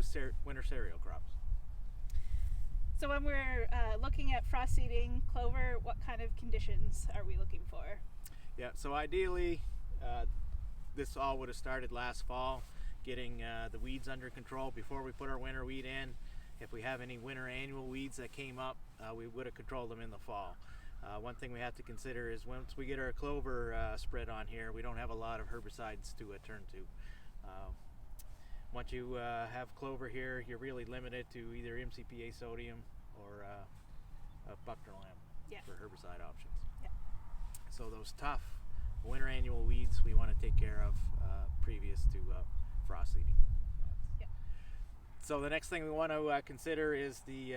those winter cereal crops. So when we're looking at frost seeding clover, what kind of conditions are we looking for? Yeah, so ideally this all would have started last fall, getting the weeds under control before we put our winter wheat in. If we have any winter annual weeds that came up, we would have controlled them in the fall. One thing we have to consider is once we get our clover spread on here, we don't have a lot of herbicides to turn to. Once you have clover here, you're really limited to either MCPA sodium or Buckner Lamb for herbicide options. Yeah. So those tough winter annual weeds we want to take care of previous to frost seeding. Yeah. So the next thing we want to consider is the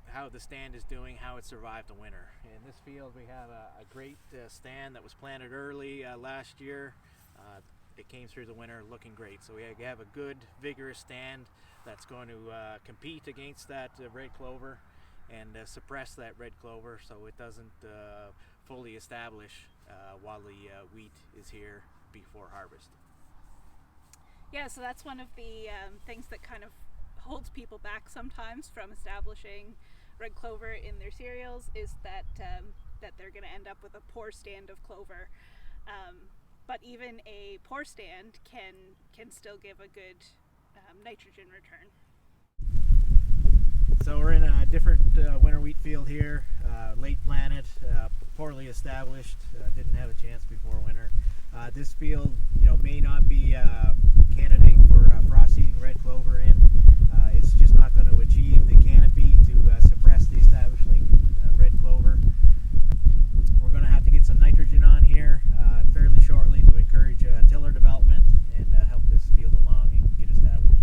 how the stand is doing, how it survived the winter. In this field we have a great stand that was planted early last year. It came through the winter looking great. So we have a good, vigorous stand that's going to compete against that red clover and suppress that red clover so it doesn't fully establish while the wheat is here before harvest. Yeah, so that's one of the things that kind of holds people back sometimes from establishing red clover in their cereals is that that they're going to end up with a poor stand of clover. But even a poor stand can still give a good nitrogen return. So we're in a different winter wheat field here, late planted, poorly established, didn't have a chance before winter. This field, may not be a candidate for frost seeding red clover in. It's just not going to achieve the canopy to suppress the establishing red clover. We're going to have to get some nitrogen on here fairly shortly to encourage tiller development and help this field along and get established.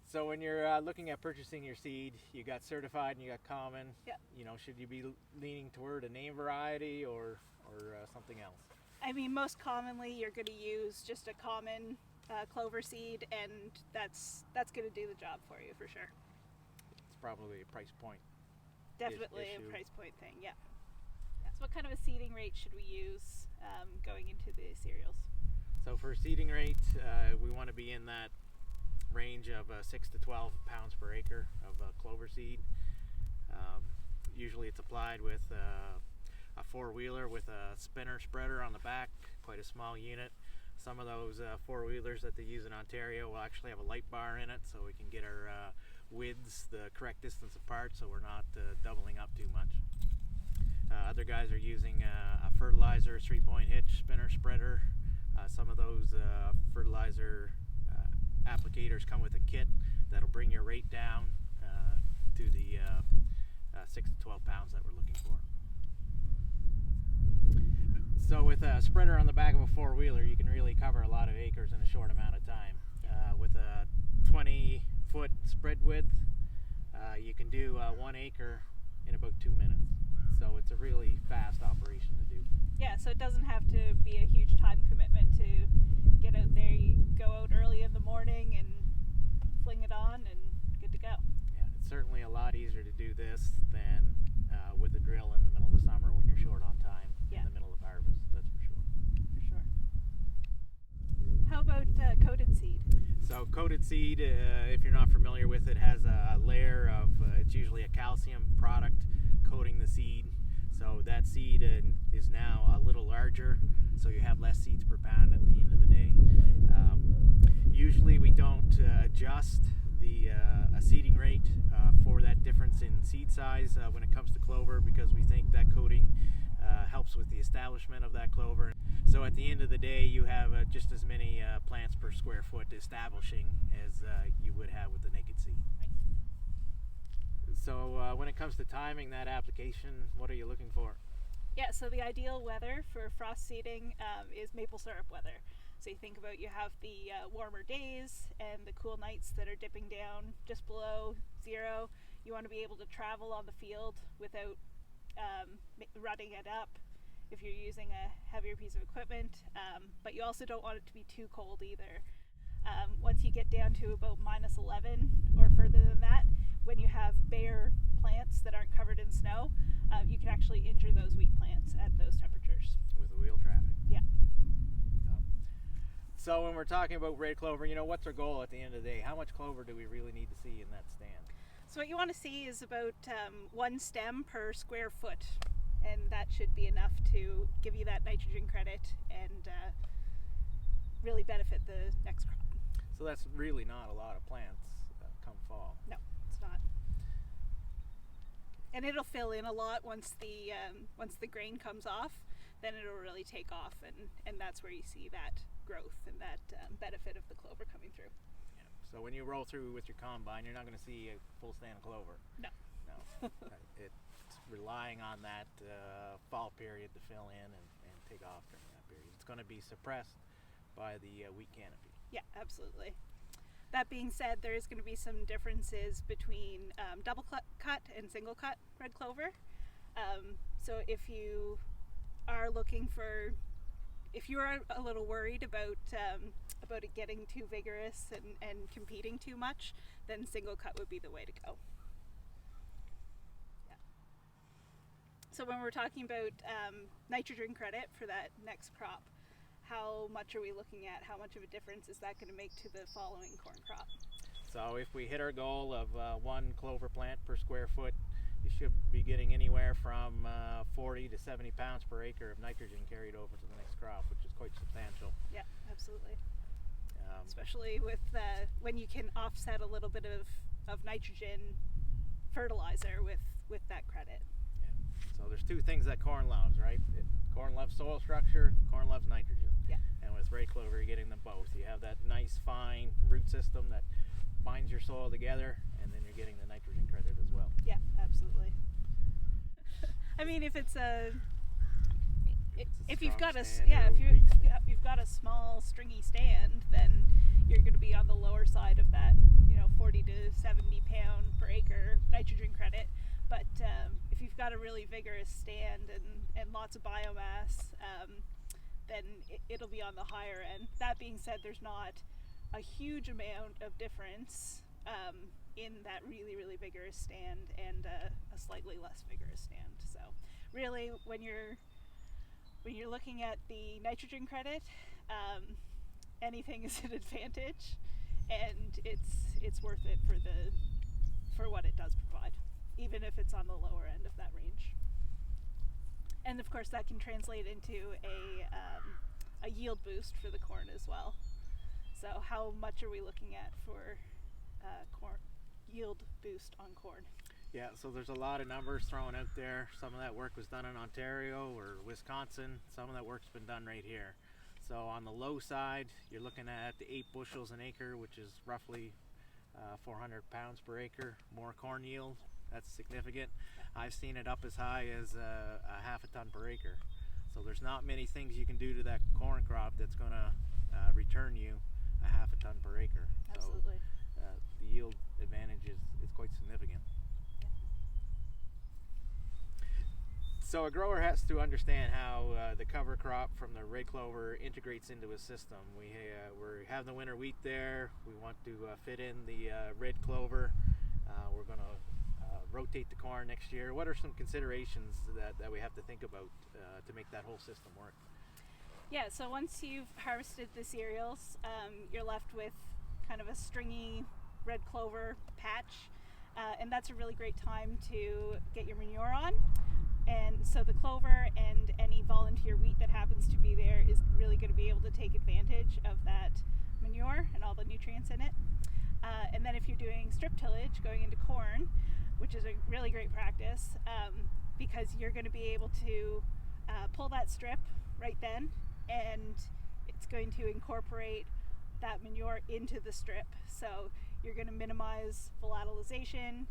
So when you're looking at purchasing your seed, you got certified and you got common. Yeah. Should you be leaning toward a name variety or something else? I mean, most commonly you're going to use just a common clover seed, and that's going to do the job for you for sure. It's probably a price point. Definitely issue. A price point thing, yeah. So what kind of a seeding rate should we use going into the cereals? So for seeding rate, we want to be in that range of 6 to 12 pounds per acre of clover seed. Usually it's applied with a four-wheeler with a spinner spreader on the back, quite a small unit. Some of those four-wheelers that they use in Ontario will actually have a light bar in it so we can get our widths the correct distance apart so we're not doubling up too much. Other guys are using a fertilizer 3-point hitch spinner spreader. Some of those fertilizer applicators come with a kit that'll bring your rate down to the 6 to 12 pounds that we're looking for. So with a spreader on the back of a four-wheeler, you can really cover a lot of acres in a short amount of time. With a 20-foot spread width, you can do 1 acre in about 2 minutes. So it's a really fast operation to do. Yeah, so it doesn't have to be a huge time commitment to get out there. You go out early in the morning and fling it on and good to go. Yeah, it's certainly a lot easier to do this than with a drill in the middle of the summer when you're short on time in the middle of harvest, that's for sure. For sure. How about coated seed? So coated seed, if you're not familiar with it, has a layer of, it's usually a calcium product coating the seed. So that seed is now a little larger, so you have less seeds per pound at the end of the day. Usually we don't adjust the seeding rate for that difference in seed size when it comes to clover because we think that coating helps with the establishment of that clover. So at the end of the day you have just as many plants per square foot establishing as you would have with the naked seed. So when it comes to timing that application, what are you looking for? Yeah, so the ideal weather for frost seeding is maple syrup weather. So you think about you have the warmer days and the cool nights that are dipping down just below zero. You want to be able to travel on the field without rutting it up if you're using a heavier piece of equipment, but you also don't want it to be too cold either. Once you get down to about -11 or further than that, when you have bare plants that aren't covered in snow, you can actually injure those wheat plants at those temperatures. With the wheel traffic. Yeah. So when we're talking about red clover, what's our goal at the end of the day? How much clover do we really need to see in that stand? So what you want to see is about one stem per square foot, and that should be enough to give you that nitrogen credit and really benefit the next crop. So that's really not a lot of plants come fall. No, it's not. And it'll fill in a lot once the grain comes off. Then it'll really take off, and that's where you see that growth and that benefit of the clover coming through. Yeah. So when you roll through with your combine, you're not going to see a full stand of clover. No. It's relying on that fall period to fill in and take off during that period. It's going to be suppressed by the wheat canopy. Yeah, absolutely. That being said, there is going to be some differences between double cut and single cut red clover. So if you are if you are a little worried about it getting too vigorous and competing too much, then single cut would be the way to go. Yeah. So when we're talking about nitrogen credit for that next crop, how much are we looking at? How much of a difference is that going to make to the following corn crop? So if we hit our goal of 1 clover plant per square foot, you should be getting anywhere from 40 to 70 pounds per acre of nitrogen carried over to the next crop, which is quite substantial. Yeah, absolutely. Especially with when you can offset a little bit of nitrogen fertilizer with that credit. Yeah. So there's two things that corn loves, right? Corn loves soil structure, corn loves nitrogen. Yeah. And with red clover, you're getting them both. You have that nice fine root system that binds your soil together, and then you're getting the nitrogen credit as well. Yeah, absolutely. I mean, if you've got you've got a small stringy stand, then you're going to be on the lower side of that, 40 to 70 pound per acre nitrogen credit. But if you've got a really vigorous stand and lots of biomass, then it'll be on the higher end. That being said, there's not a huge amount of difference in that really, really vigorous stand and a slightly less vigorous stand. So really, when you're looking at the nitrogen credit, anything is an advantage, and it's worth it for what it does provide, even if it's on the lower end of that range. And of course, that can translate into a yield boost for the corn as well. So how much are we looking at for corn yield boost on corn? Yeah, so there's a lot of numbers thrown out there. Some of that work was done in Ontario or Wisconsin. Some of that work's been done right here. So on the low side, you're looking at 8 bushels an acre, which is roughly 400 pounds per acre. More corn yield, that's significant. I've seen it up as high as a half a ton per acre. So there's not many things you can do to that corn crop that's going to return you a half a ton per acre. Absolutely. So the yield advantage is quite significant. So a grower has to understand how the cover crop from the red clover integrates into his system. We have the winter wheat there. We want to fit in the red clover. We're going to rotate the corn next year. What are some considerations that we have to think about to make that whole system work? Yeah, so once you've harvested the cereals, you're left with kind of a stringy red clover patch, and that's a really great time to get your manure on. And so the clover and any volunteer wheat that happens to be there is really going to be able to take advantage of that manure and all the nutrients in it. And then if you're doing strip tillage going into corn, which is a really great practice, because you're going to be able to pull that strip right then, and it's going to incorporate that manure into the strip. So you're going to minimize volatilization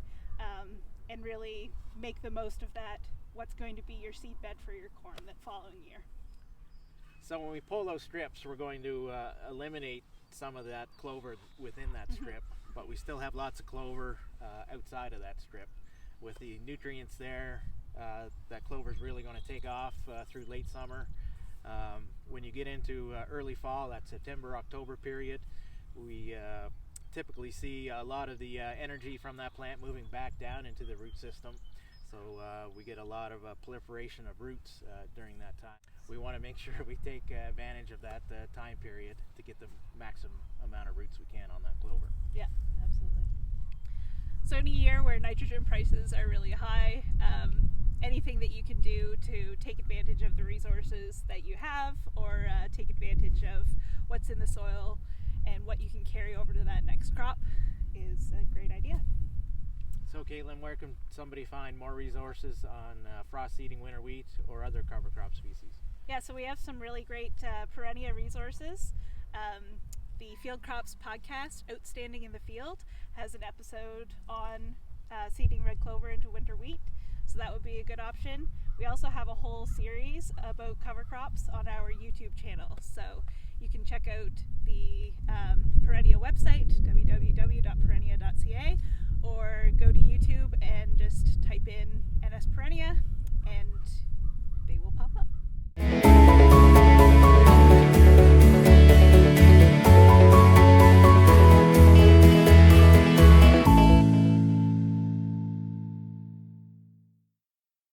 and really make the most of that, what's going to be your seed bed for your corn that following year. So when we pull those strips, we're going to eliminate some of that clover within that strip, but we still have lots of clover outside of that strip. With the nutrients there, that clover is really going to take off through late summer. When you get into early fall, that September-October period, we typically see a lot of the energy from that plant moving back down into the root system. So we get a lot of proliferation of roots during that time. we want to make sure we take advantage of that time period to get the maximum amount of roots we can on that clover. Yeah, absolutely. So in a year where nitrogen prices are really high, anything that you can do to take advantage of the resources that you have, or take advantage of what's in the soil and what you can carry over to that next crop is a great idea. So Caitlin, where can somebody find more resources on frost seeding winter wheat or other cover crop species? Yeah, so we have some really great Perennia resources. The Field Crops podcast, Outstanding in the Field, has an episode on seeding red clover into winter wheat, so that would be a good option. We also have a whole series about cover crops on our YouTube channel, so you can check out the Perennia website, www.perennia.ca, or go to YouTube and just type in NS Perennia